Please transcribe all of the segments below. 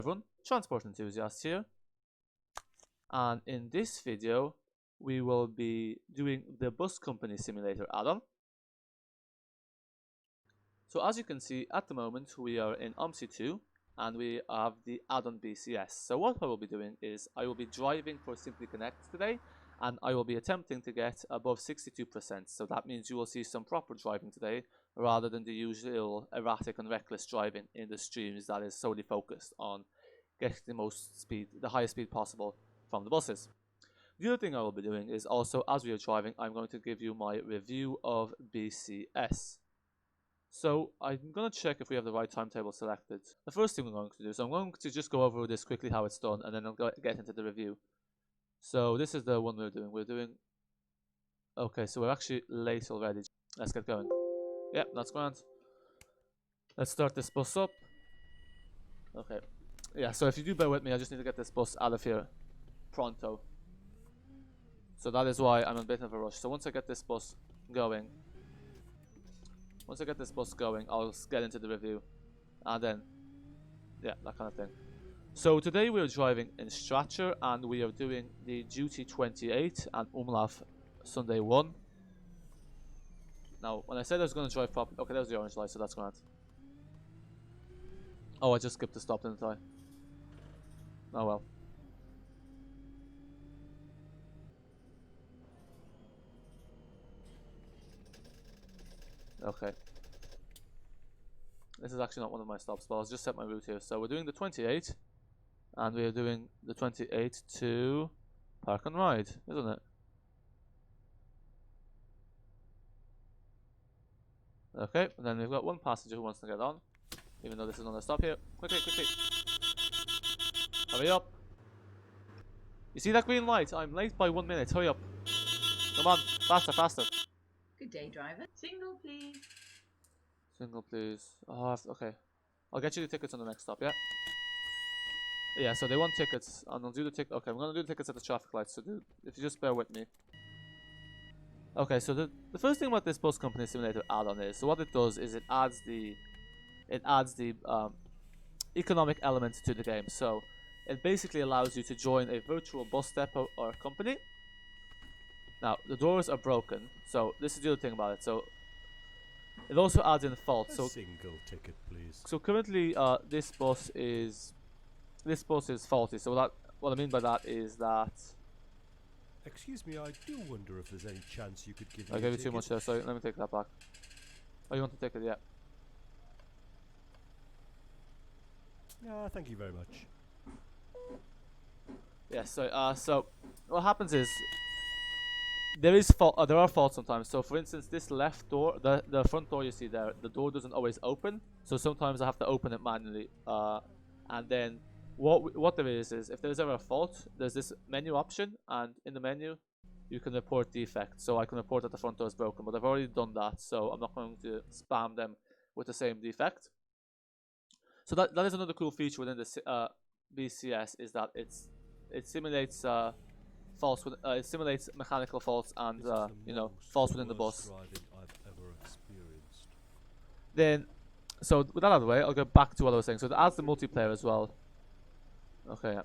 Everyone, transport enthusiast here, and in this video we will be doing the Bus Company Simulator Addon. So as you can see, at the moment we are in Omsi 2 and we have the Addon BCS. So what I will be doing is I will be driving for Simply Connect today, and I will be attempting to get above 62%. So that means you will see some proper driving today rather than the usual erratic and reckless driving in the streams that is solely focused on getting the most speed, the highest speed possible from the buses. The other thing I will be doing is also, as we are driving, I'm going to give you my review of BCS. So I'm going to check if we have the right timetable selected. The first thing we're going to do, so I'm going to just go over this quickly how it's done, and then I'll get into the review. So this is the one we're doing, okay, so we're actually late already. Let's get going. Yep, that's grand. Let's start this bus up. Okay. Yeah, so if you do bear with me, I just need to get this bus out of here pronto. So that is why I'm in a bit of a rush. So once I get this bus going, I'll get into the review. And then, yeah, that kind of thing. So today we are driving in Strathshire and we are doing the Duty 28 and Umlauf Sunday 1. Now, when I said I was going to drive properly, okay, there's the orange light, so that's grand. Oh, I just skipped the stop, didn't I? Oh well. Okay. This is actually not one of my stops, but I'll just set my route here. So we're doing the 28, and we are doing the 28 to Park and Ride, isn't it? Okay, and then we've got one passenger who wants to get on, even though this is another stop here. Quickly, quickly. Hurry up. You see that green light? I'm late by 1 minute. Hurry up. Come on, faster, faster. Good day, driver. Signal, please. Signal, please. Oh, okay. I'll get you the tickets on the next stop, yeah? Yeah, so they want tickets, and I'll do the ticket. Okay, I'm gonna do the tickets at the traffic lights, so if you just bear with me. Okay, so the first thing about this Bus Company Simulator Addon is, so what it does is it adds the economic element to the game. So it basically allows you to join a virtual bus depot or company. Now, the doors are broken, so this is the other thing about it. So it also adds in faults. So single ticket, please. So currently, this bus is faulty. So what I mean by that is that. Excuse me, I do wonder if there's any chance you could give me I a gave you ticket. too much there. Sorry, let me take that back. Oh, you want the ticket? Yeah. Thank you very much. Yeah. So what happens is there are faults sometimes. So for instance, this left door, the front door you see there, the door doesn't always open. So sometimes I have to open it manually. And then what there is if there's ever a fault, there's this menu option, and in the menu you can report defects. So I can report that the front door is broken, but I've already done that, so I'm not going to spam them with the same defect. So that is another cool feature within the BCS, is that it simulates faults with it simulates mechanical faults and faults within the bus. I've ever experienced. Then, so with that out of the way, I'll go back to what I was saying. So it adds the multiplayer as well. Okay. Yeah.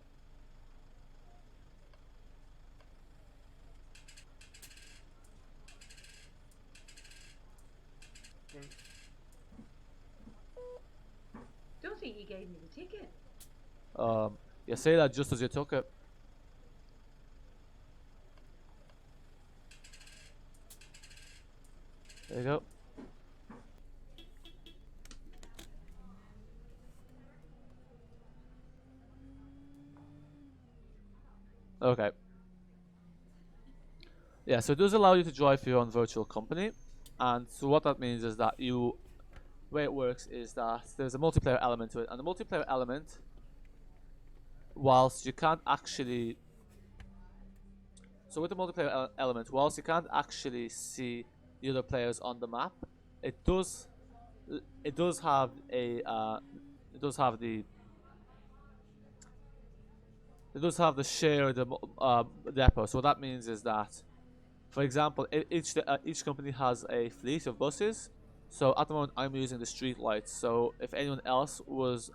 Don't think you gave me the ticket. You say that just as you took it. There you go. Okay. Yeah, so it does allow you to drive for your own virtual company, and so what that means is that the way it works is that there's a multiplayer element to it, and the multiplayer element, whilst you can't actually, so with the multiplayer element, whilst you can't actually see the other players on the map, it does have the shared depot. So what that means is that, for example, each company has a fleet of buses. So at the moment I'm using the Streetlite. So if anyone else was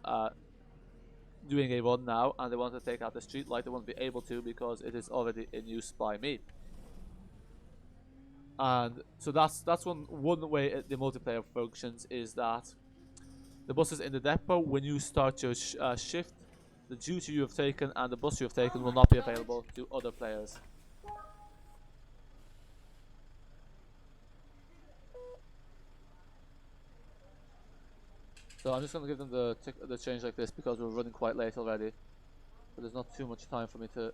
doing a run now and they want to take out the Streetlite, they won't be able to because it is already in use by me. And so that's one way the multiplayer functions, is that the buses in the depot, when you start your shift, the duty you have taken and the bus you have taken will not be available to other players. So I'm just going to give them the change like this because we're running quite late already. So there's not too much time for me to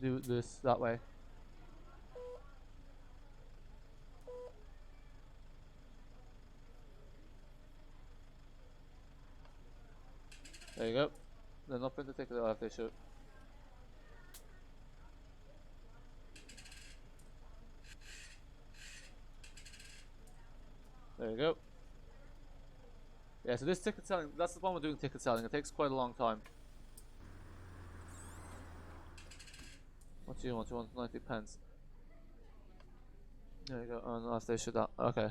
do this that way. There you go. They're not going to take it out if they should. There you go. Yeah, so this ticket selling, that's the problem with doing ticket selling. It takes quite a long time. What do you want? You want 90 pence? There you go. Oh, no, they should that. Okay.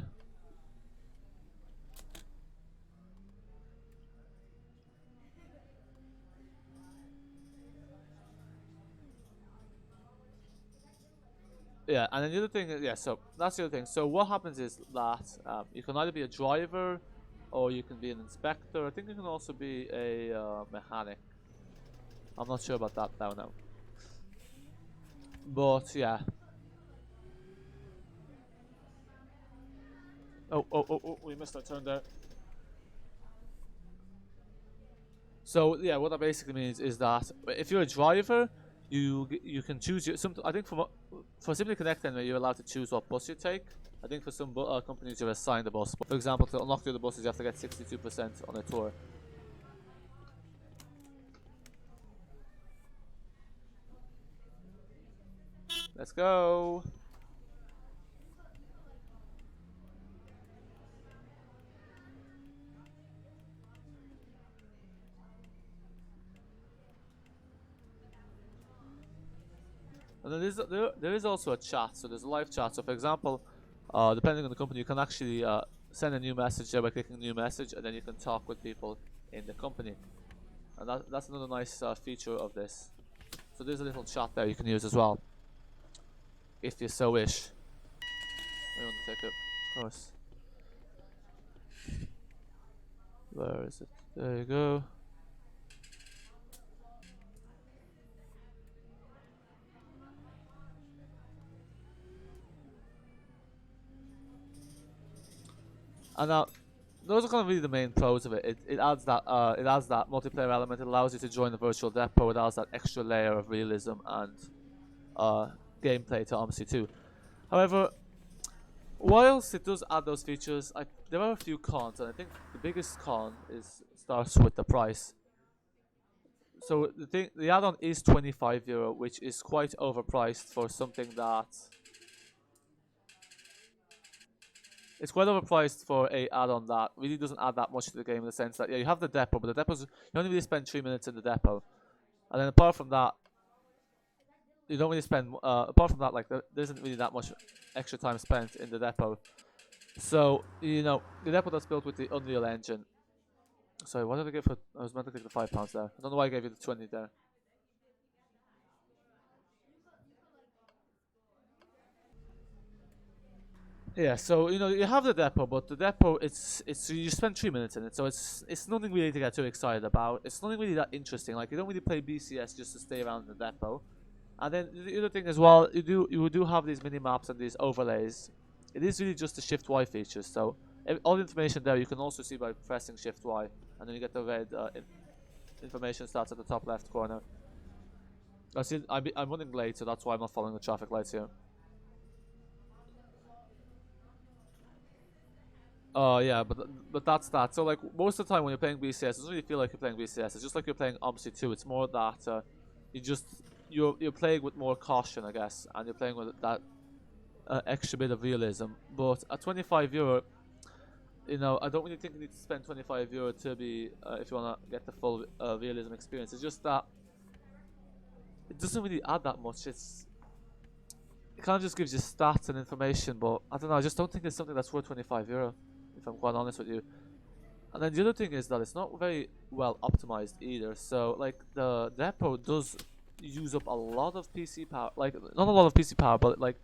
Yeah, and then the other thing is, yeah, so that's the other thing. So what happens is that you can either be a driver or you can be an inspector. I think you can also be a mechanic. I'm not sure about that now. But yeah. Oh, we missed our turn there. So yeah, what that basically means is that if you're a driver, you can choose your I think for Simply Connect anyway, you're allowed to choose what bus you take. I think for some companies you're assigned a bus. For example, to unlock the other buses, you have to get 62% on a tour. Let's go. And then there is also a chat, so there's a live chat. So for example, depending on the company, you can actually send a new message there by clicking new message, and then you can talk with people in the company. And that's another nice feature of this. So there's a little chat there you can use as well, if you so wish. I want to take it, of course. Where is it? There you go. And now, those are kind of really the main pros of it. It adds that multiplayer element. It allows you to join the virtual depot. It adds that extra layer of realism and gameplay to Omsi 2. However, whilst it does add those features, there are a few cons, and I think the biggest con starts with the price. So the add-on is €25, which is quite overpriced for something that. It's quite overpriced for a add-on that really doesn't add that much to the game, in the sense that, yeah, you have the depot, but the depot's, you only really spend 3 minutes in the depot. And then apart from that, you don't really spend, apart from that, like, there isn't really that much extra time spent in the depot. So, you know, the depot that's built with the Unreal Engine. Sorry, what did I get for, I was meant to take the £5 there. I don't know why I gave you the 20 there. Yeah, so you know you have the depot, but the depot it's you spend 3 minutes in it, so it's nothing really to get too excited about. It's nothing really that interesting. Like, you don't really play BCS just to stay around the depot. And then the other thing as well, you do have these mini maps and these overlays. It is really just the Shift Y features. So all the information there you can also see by pressing Shift Y, and then you get the red information starts at the top left corner. I see I'm running late, so that's why I'm not following the traffic lights here. Oh yeah, but that's that. So like most of the time when you're playing BCS, it doesn't really feel like you're playing BCS. It's just like you're playing Omsi 2. It's more that you're playing with more caution, I guess, and you're playing with that extra bit of realism. But at €25, you know, I don't really think you need to spend €25 to be if you want to get the full realism experience. It's just that it doesn't really add that much. It kind of just gives you stats and information, but I don't know. I just don't think it's something that's worth €25. If I'm quite honest with you. And then the other thing is that it's not very well optimized either. So like the depot does use up a lot of PC power, like not a lot of PC power, but like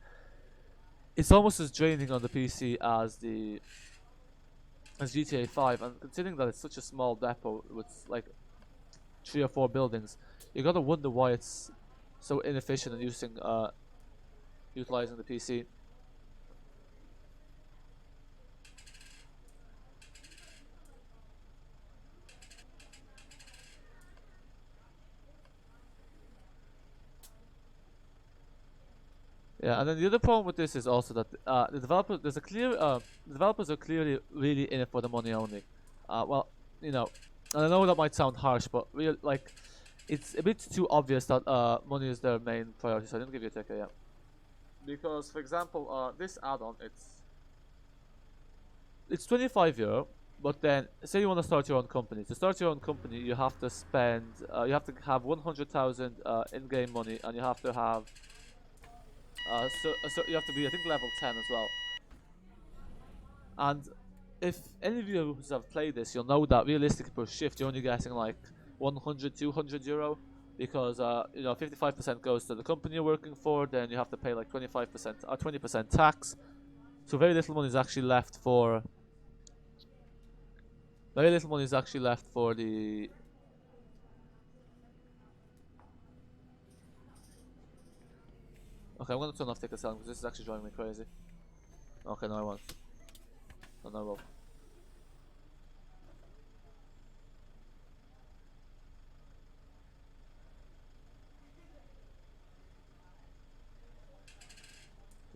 it's almost as draining on the PC as the as GTA 5. And considering that it's such a small depot with like 3 or 4 buildings, you gotta wonder why it's so inefficient in utilizing the PC. Yeah, and then the other problem with this is also that the developers are clearly really in it for the money only. Well, you know, and I know that might sound harsh, but real like, it's a bit too obvious that money is their main priority. So I didn't give you a ticket yet, because for example, this add-on it's €25, but then say you want to start your own company. To start your own company, you have to spend you have to have 100,000 in-game money, and you have to have so you have to be, I think, level 10 as well. And if any of you have played this, you'll know that realistically per shift you're only getting like 100, €200, because 55% goes to the company you're working for. Then you have to pay like 25% or 20% tax. So very little money is actually left for. Very little money is actually left for the. Okay, I'm gonna turn off ticket selling because this is actually driving me crazy. Okay, no I won't. No, I will.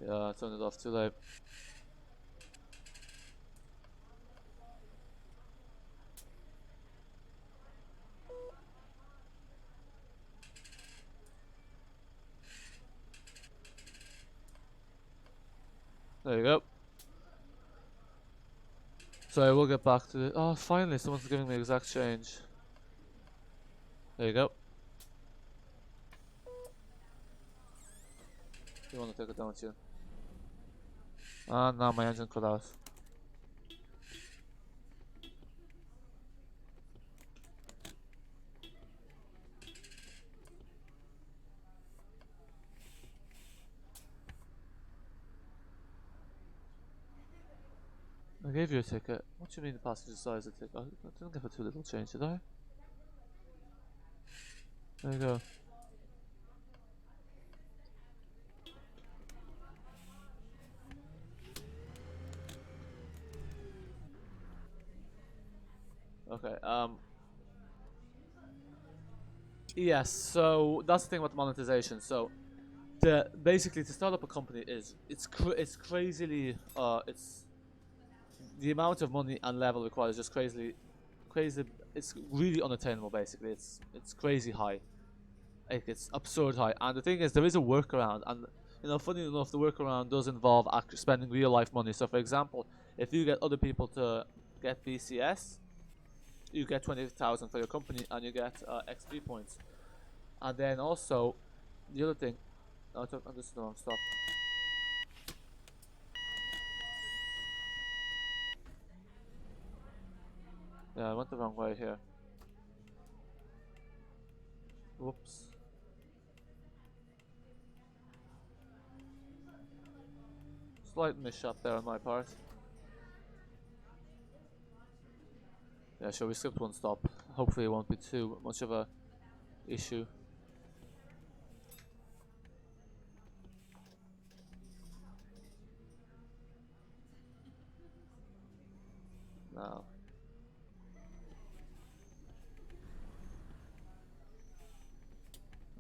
Yeah, I turned it off too late. There you go. So I will get back to the. Oh, finally, someone's giving me exact change. There you go. You want to take it down, you? Ah, now my engine cut out. I gave you a ticket. What do you mean the passenger size a ticket? I didn't give her too little change, did I? There you go. Okay, yes, so that's the thing about monetization. So basically to start up a company it's crazily it's the amount of money and level required is just crazy. It's really unattainable. Basically, it's crazy high. Like it's absurd high. And the thing is, there is a workaround, and funny enough, the workaround does involve actually spending real life money. So, for example, if you get other people to get BCS, you get 20,000 for your company, and you get XP points. And then also, the other thing, this is the wrong stop. Yeah, I went the wrong way here. Whoops. Slight mishap there on my part. Yeah, sure, we skipped one stop. Hopefully it won't be too much of a issue. No.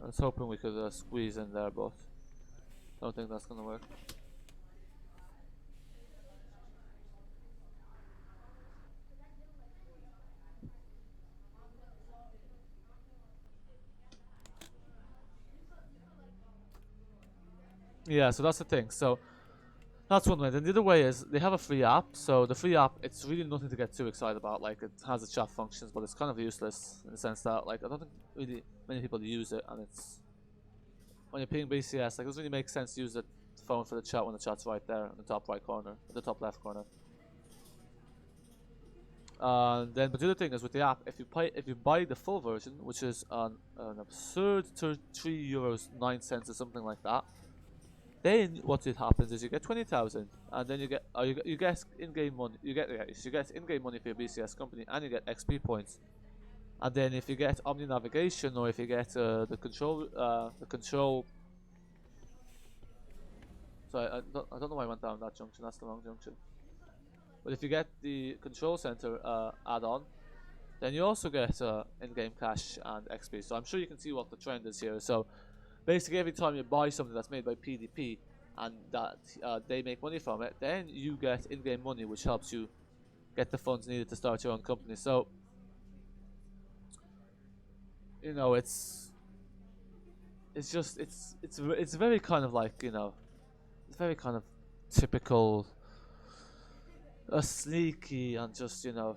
I was hoping we could squeeze in there, but don't think that's gonna work. Yeah, so that's the thing. So that's one way. Then the other way is they have a free app. So the free app, it's really nothing to get too excited about. Like it has the chat functions, but it's kind of useless in the sense that like I don't think really many people use it, and it's when you're paying BCS, like it doesn't really make sense to use the phone for the chat when the chat's right there in the top right corner, the top left corner. Then, but the other thing is with the app, if you buy the full version, which is an absurd €3.09 or something like that, then what it happens is you get 20,000, and then you get in-game money. You get in-game money for your BCS company, and you get XP points. And then if you get Omni navigation, or if you get the control. Sorry, I don't know why I went down that junction. That's the wrong junction. But if you get the control center add-on, then you also get in-game cash and XP. So I'm sure you can see what the trend is here. So basically, every time you buy something that's made by PDP and that they make money from it, then you get in-game money, which helps you get the funds needed to start your own company. So, you know, it's very kind of like, you know, it's very kind of typical, sneaky, and just, you know,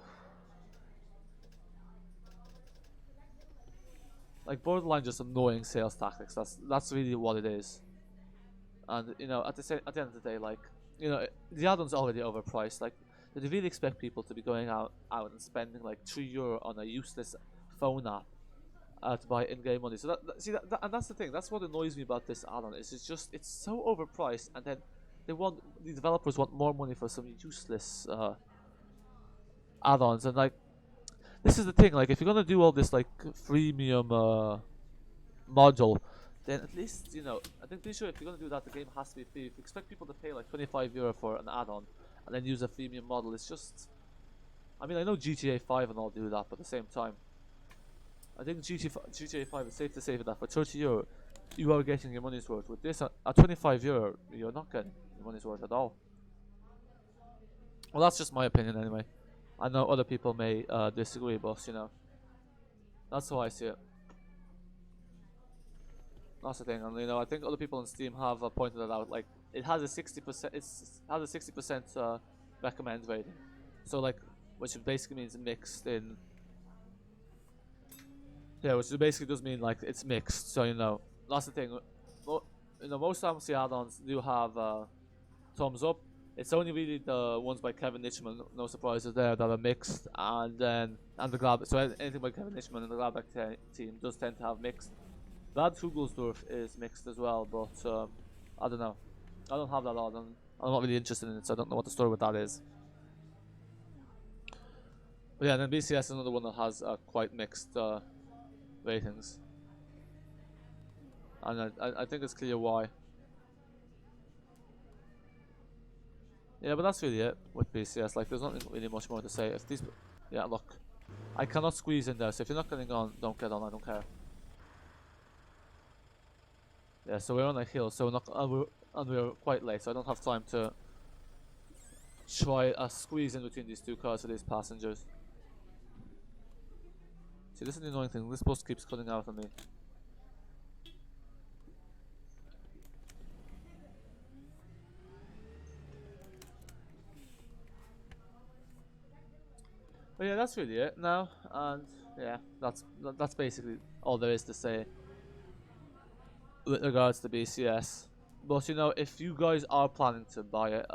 like borderline just annoying sales tactics. That's really what it is. And you know, at the end of the day, like, you know, the add-on's already overpriced. Like, do they really expect people to be going out and spending like €3 on a useless phone app to buy in-game money? So and that's the thing. That's what annoys me about this add-on. It's so overpriced, and then the developers want more money for some useless add-ons. And like, this is the thing. Like, if you're gonna do all this like freemium module, then at least, you know, I think pretty sure if you're gonna do that, the game has to be free. If you expect people to pay like €25 for an add-on and then use a freemium model, it's just. I mean, I know GTA 5 and all do that, but at the same time, I think GTA 5 is safe to say that for €30, you are getting your money's worth. With this, at €25, you're not getting your money's worth at all. Well, that's just my opinion anyway. I know other people may disagree, but you know, that's how I see it. That's the thing, and you know, I think other people on Steam have pointed it out. Like, it has a 60%. It has a 60% recommend rating. So like, which basically means mixed in. Yeah, which basically does mean like it's mixed. So you know, that's the thing. You know, most Omsi add-ons do have thumbs up. It's only really the ones by Kevin Nichman, no surprises there, that are mixed, and then the Glad. So anything by Kevin Nichman and the Gladback team does tend to have mixed. Bad Kugelsdorf is mixed as well, but I don't know. I don't have that on. I'm not really interested in it, so I don't know what the story with that is. But yeah, then BCS is another one that has quite mixed ratings, and I think it's clear why. Yeah, but that's really it with BCS. Like, there's not really much more to say. If these, yeah, look, I cannot squeeze in there. So if you're not getting on, don't get on. I don't care. Yeah, so we're on a hill, so we're quite late, so I don't have time to try a squeeze in between these two cars for these passengers. See, this is the annoying thing. This bus keeps cutting out on me. But yeah, that's really it now, and yeah, that's basically all there is to say with regards to BCS. But you know, if you guys are planning to buy it,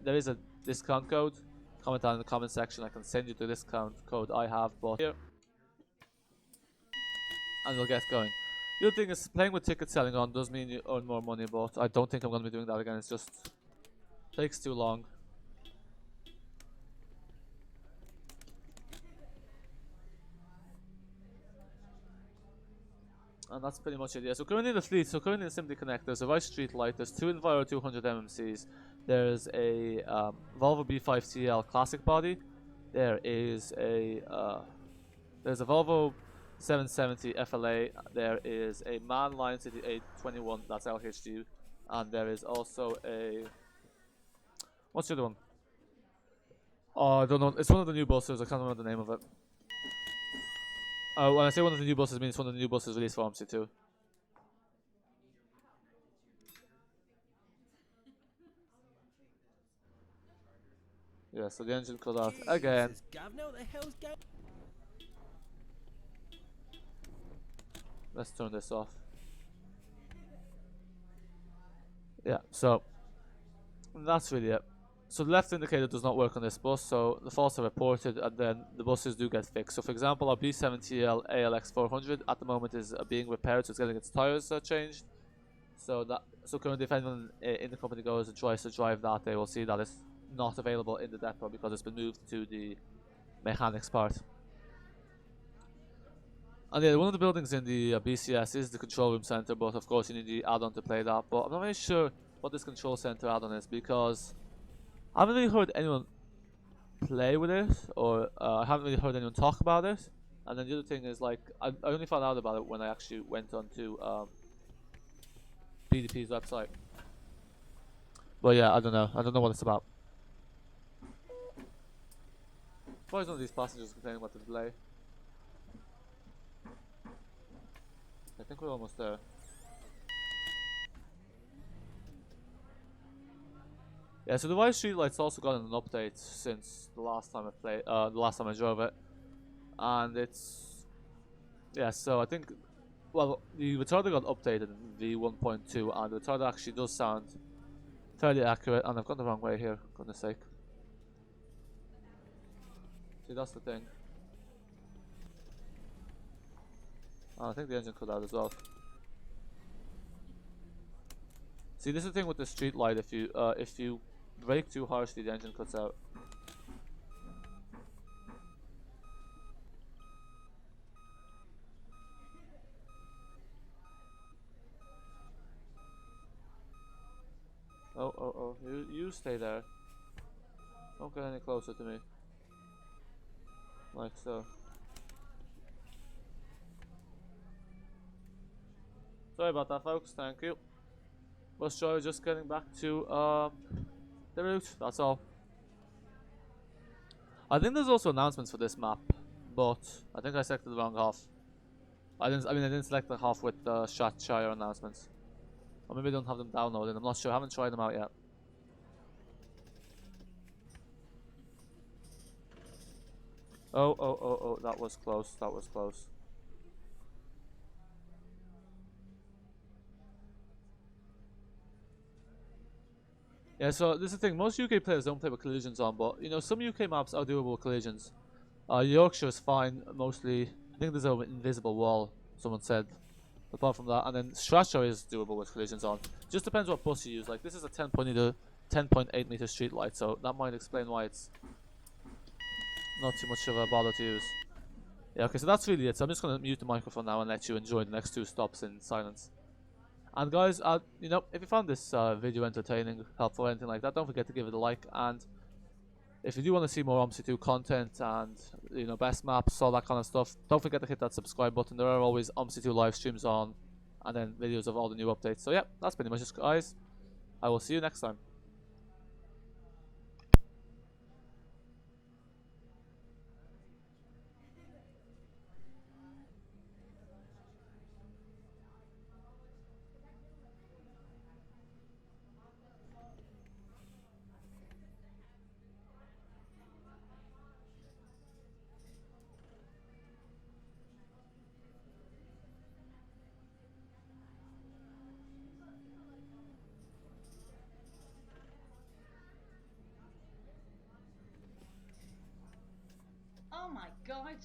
there is a discount code. Comment down in the comment section. I can send you the discount code I have, but here, and we'll get going. The other thing is, playing with ticket selling on does mean you earn more money, but I don't think I'm going to be doing that again. It's just takes too long. And that's pretty much it. Yeah, so currently in the fleet, currently in Simply Connect, there's a Wright Streetlite, there's two Enviro 200 MMCs, there's a Volvo B5TL classic body, there's a Volvo 770 FLA, there is a MAN Lion City 821, that's LHG, and there is also a, what's the other one? Oh, I don't know, it's one of the new buses, I can't remember the name of it. When I say one of the new buses, it means one of the new buses released for Omsi 2. Yeah, so the engine cut out again. Let's turn this off. Yeah, so that's really it. So the left indicator does not work on this bus, so the faults are reported and then the buses do get fixed. So for example, our B70L ALX 400 at the moment is being repaired, so it's getting its tires changed. So currently if anyone in the company goes and tries to drive that, they will see that it's not available in the depot because it's been moved to the mechanics part. And yeah, one of the buildings in the BCS is the control room center, but of course you need the add-on to play that. But I'm not really sure what this control center add-on is because I haven't really heard anyone play with it, or I haven't really heard anyone talk about it. And then the other thing is, like, I only found out about it when I actually went onto PDP's website. But yeah, I don't know what it's about. Why is one of these passengers complaining about the delay? I think we're almost there. Yeah, so the Wright Streetlite's also gotten an update since the last time I drove it, and it's So I think, well, the retarder got updated in V1.2, and the retarder actually does sound fairly accurate. And I've gone the wrong way here, for goodness sake. See, that's the thing. Oh, I think the engine cut out as well. See, this is the thing with the Streetlite. If you brake too harshly, the engine cuts out. Oh, you stay there. Don't get any closer to me. Like so. Sorry about that, folks. Thank you. Bus driver just getting back to the route. That's all. I think there's also announcements for this map, but I think I selected the wrong half. I didn't select the half with the Strathshire announcements. Or maybe I don't have them downloaded. I'm not sure. I haven't tried them out yet. Oh, that was close. That was close. Yeah, so this is the thing. Most UK players don't play with collisions on, but you know, some UK maps are doable with collisions. Yorkshire is fine, mostly. I think there's an invisible wall, someone said. Apart from that, and then Strathshire is doable with collisions on. Just depends what bus you use. Like, this is a 10.8 meter street light, so that might explain why it's not too much of a bother to use. Yeah, okay, so that's really it. So I'm just going to mute the microphone now and let you enjoy the next two stops in silence. And guys, you know, if you found this video entertaining, helpful, anything like that, don't forget to give it a like. And if you do want to see more Omsi 2 content and, you know, best maps, all that kind of stuff, don't forget to hit that subscribe button. There are always Omsi 2 live streams on, and then videos of all the new updates. So yeah, that's pretty much it, guys. I will see you next time. Oh my god.